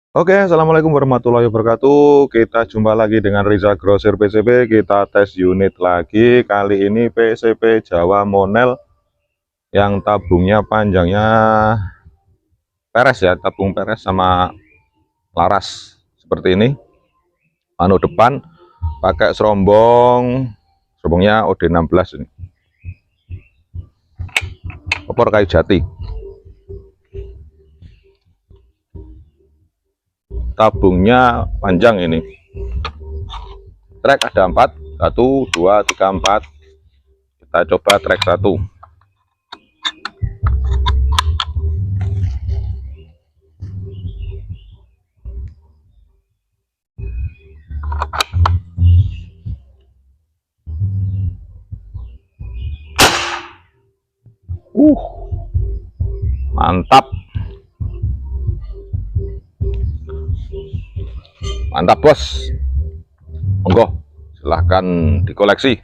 Oke, assalamualaikum warahmatullahi wabarakatuh. Kita jumpa lagi dengan Riza Grosir PCB. Kita tes unit lagi. Kali ini PCB Jawa Monel yang tabungnya panjangnya peres ya, tabung peres sama laras seperti ini. Panu depan pakai serombongnya OD16 ini. Opor kayu jati. Tabungnya panjang ini. Trek ada 4, 1, 2, 3, 4. Kita coba trek 1. Mantap. Mantap bos, monggo silahkan dikoleksi.